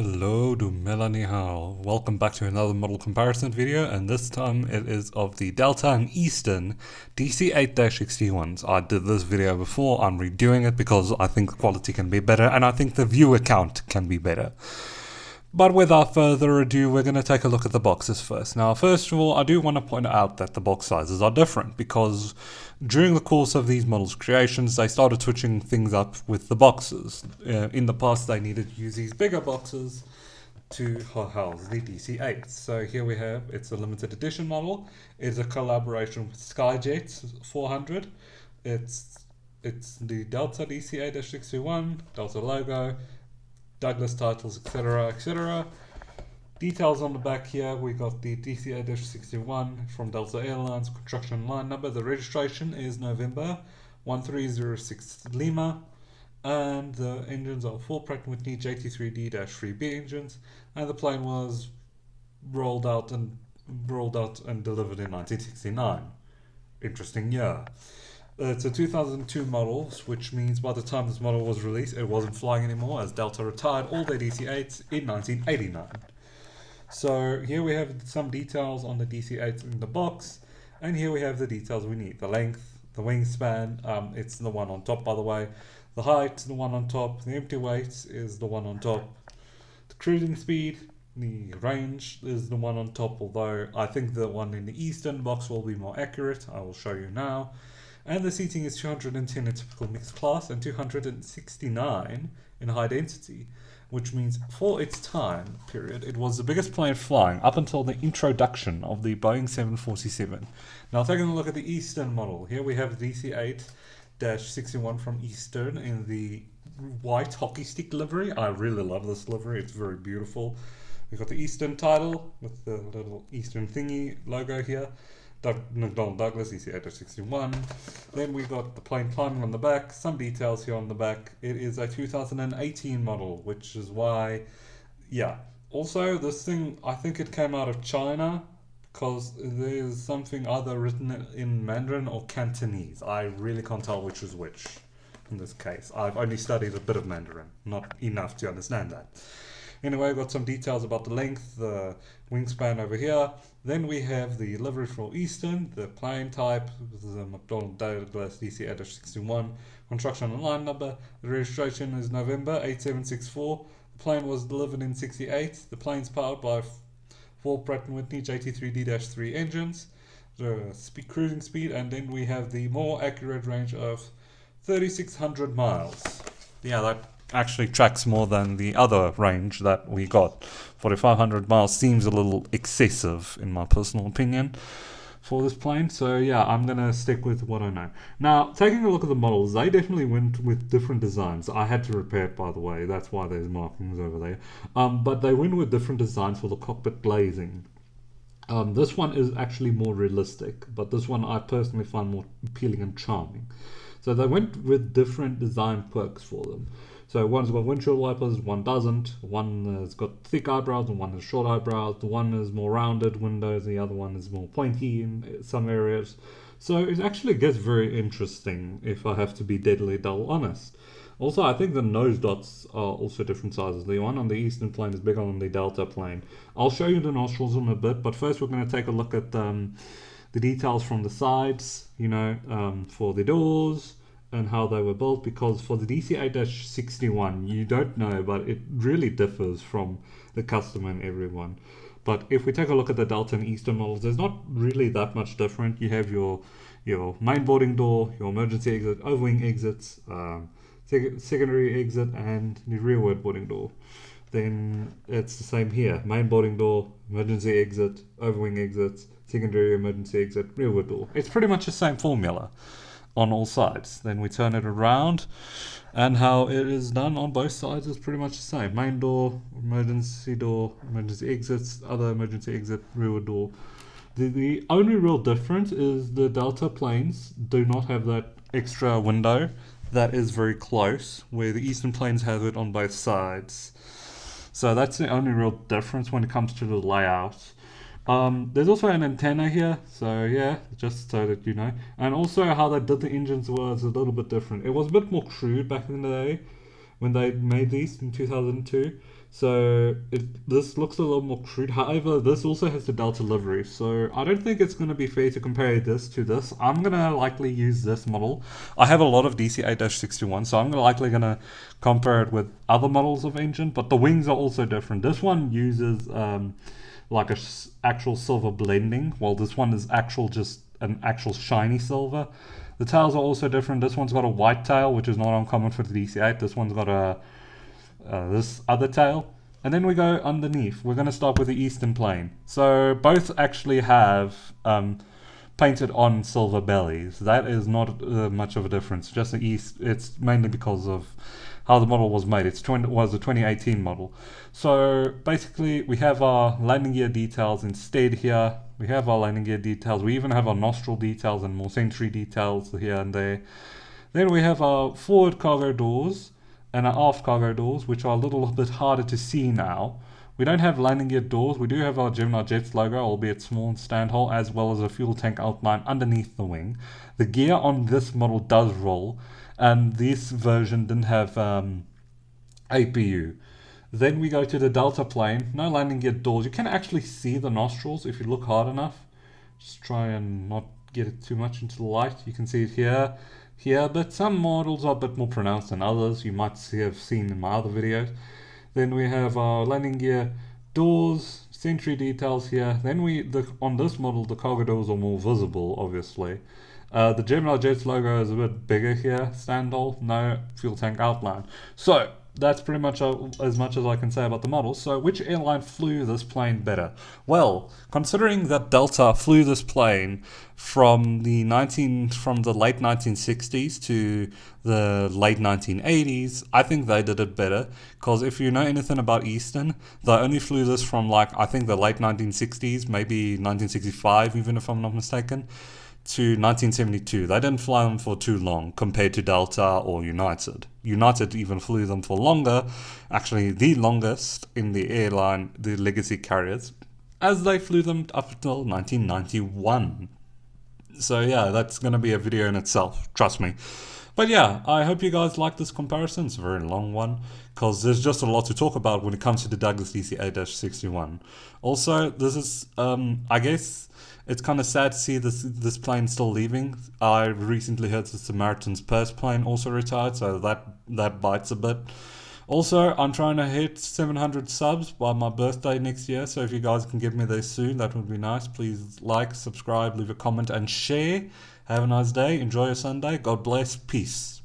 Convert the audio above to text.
Hello to Melanie Howe. Welcome back to another model comparison video, and this time it is of the Delta and Eastern DC-8-61s. I did this video before, I'm redoing it because I think the quality can be better and I think the viewer count can be better. But without further ado, we're going to take a look at the boxes first. Now, first of all, I do want to point out that the box sizes are different because during the course of these models' creations, they started switching things up with the boxes. In the past, they needed to use these bigger boxes to house the DC-8. So here we have, it's a limited edition model. It's a collaboration with Skyjet 400. It's the Delta DC-8-61, Delta logo, Douglas titles, etc., etc. Details on the back here, we got the DC-8-61 from Delta Airlines, construction line number. The registration is November 1306 Lima, and the engines are 4 Pratt & Whitney JT3D-3B engines, and the plane was rolled out and delivered in 1969. Interesting year. It's a 2002 model, which means by the time this model was released, it wasn't flying anymore, as Delta retired all their DC-8s in 1989. So here we have some details on the DC-8s in the box, and here we have the details we need. The length, the wingspan, it's the one on top by the way. The height, the one on top. The empty weight is the one on top. The cruising speed, the range is the one on top, although I think the one in the Eastern box will be more accurate. I will show you now. And the seating is 210 in typical mixed class and 269 in high density, which means for its time period, it was the biggest plane flying up until the introduction of the Boeing 747. Now taking a look at the Eastern model, here we have the DC-8-61 from Eastern in the white hockey stick livery. I really love this livery, it's very beautiful. We've got the Eastern title with the little Eastern thingy logo here. McDonnell Douglas DC-8-61. Then we got the plane climbing on the back, some details here on the back. It is a 2018 model, which is why, yeah. Also, this thing, I think it came out of China because there's something either written in Mandarin or Cantonese. I really can't tell which is which in this case. I've only studied a bit of Mandarin, not enough to understand that. Anyway, we've got some details about the length, the wingspan over here. Then we have the livery for Eastern, the plane type, the McDonnell Douglas DC-8-61, construction and line number. The registration is November 8764. The plane was delivered in 68. The plane's powered by 4 Pratt & Whitney JT3D-3 engines. The cruising speed, and then we have the more accurate range of 3,600 miles. Yeah, that actually tracks more than the other range that we got. 4,500 miles seems a little excessive in my personal opinion for this plane, so yeah, I'm gonna stick with what I know. Now, taking a look at the models, they definitely went with different designs. I had to repair it, by the way, that's why there's markings over there. But they went with different designs for the cockpit glazing. This one is actually more realistic, but this one I personally find more appealing and charming. So they went with different design perks for them. So one's got windshield wipers, one doesn't. One has got thick eyebrows and one has short eyebrows. The one is more rounded windows, the other one is more pointy in some areas. So it actually gets very interesting if I have to be deadly dull honest. Also, I think the nose dots are also different sizes. The one on the Eastern plane is bigger than the Delta plane. I'll show you the nostrils in a bit, but first we're going to take a look at the details from the sides, for the doors and how they were built, because for the DC-8-61 you don't know, but it really differs from the custom and everyone. But if we take a look at the Delta and Eastern models, there's not really that much different. You have your main boarding door, your emergency exit, overwing exits, secondary exit, and the rearward boarding door. Then it's the same here: main boarding door, emergency exit, overwing exits, secondary emergency exit, rearward door. It's pretty much the same formula on all sides. Then we turn it around, and how it is done on both sides is pretty much the same: main door, emergency exits, other emergency exit, rearward door. The only real difference is the Delta planes do not have that extra window that is very close, where the Eastern planes have it on both sides. So that's the only real difference when it comes to the layout. There's also an antenna here, so yeah, just so that you know. And also how they did the engines was a little bit different. It was a bit more crude back in the day when they made these in 2002. So this looks a little more crude. However, this also has the Delta livery, so I don't think it's going to be fair to compare this to this. I'm going to likely use this model. I have a lot of DC-8-61, so I'm likely going to compare it with other models of engine, but the wings are also different. This one uses like actual silver blending, while this one is just an actual shiny silver. The tails are also different. This one's got a white tail, which is not uncommon for the DC-8. This one's got a this other tail. And then we go underneath. We're going to start with the eastern plane. So both actually have painted on silver bellies. That is not much of a difference. Just the east, it's mainly because of how the model was made. Was a 2018 model. So basically we have our landing gear details instead here. We have our landing gear details. We even have our nostril details and more sentry details here and there. Then we have our forward cargo doors and our aft cargo doors, which are a little bit harder to see now. We don't have landing gear doors. We do have our Gemini Jets logo, albeit small and stand hole, as well as a fuel tank outline underneath the wing. The gear on this model does roll, and this version didn't have APU. Then we go to the Delta plane. No landing gear doors. You can actually see the nostrils if you look hard enough. Just try and not get it too much into the light. You can see it here, but some models are a bit more pronounced than others. You might have seen in my other videos. Then we have our landing gear doors, sentry details here. Then on this model, the cargo doors are more visible, obviously. The Gemini Jets logo is a bit bigger here, stand hole, no fuel tank outline. So that's pretty much as much as I can say about the model. So which airline flew this plane better? Well, considering that Delta flew this plane from the late 1960s to the late 1980s, I think they did it better. Because if you know anything about Eastern, they only flew this from I think the late 1960s, maybe 1965, even if I'm not mistaken, to 1972. They didn't fly them for too long compared to Delta or United. United even flew them for longer, actually the longest in the airline, the legacy carriers, as they flew them up until 1991. So yeah, that's going to be a video in itself, trust me. But yeah, I hope you guys like this comparison. It's a very long one, because there's just a lot to talk about when it comes to the Douglas DC-8-61. Also, this is, I guess, it's kind of sad to see this plane still leaving. I recently heard the Samaritan's Purse plane also retired, so that bites a bit. Also, I'm trying to hit 700 subs by my birthday next year, so if you guys can get me there soon, that would be nice. Please like, subscribe, leave a comment, and share. Have a nice day. Enjoy your Sunday. God bless. Peace.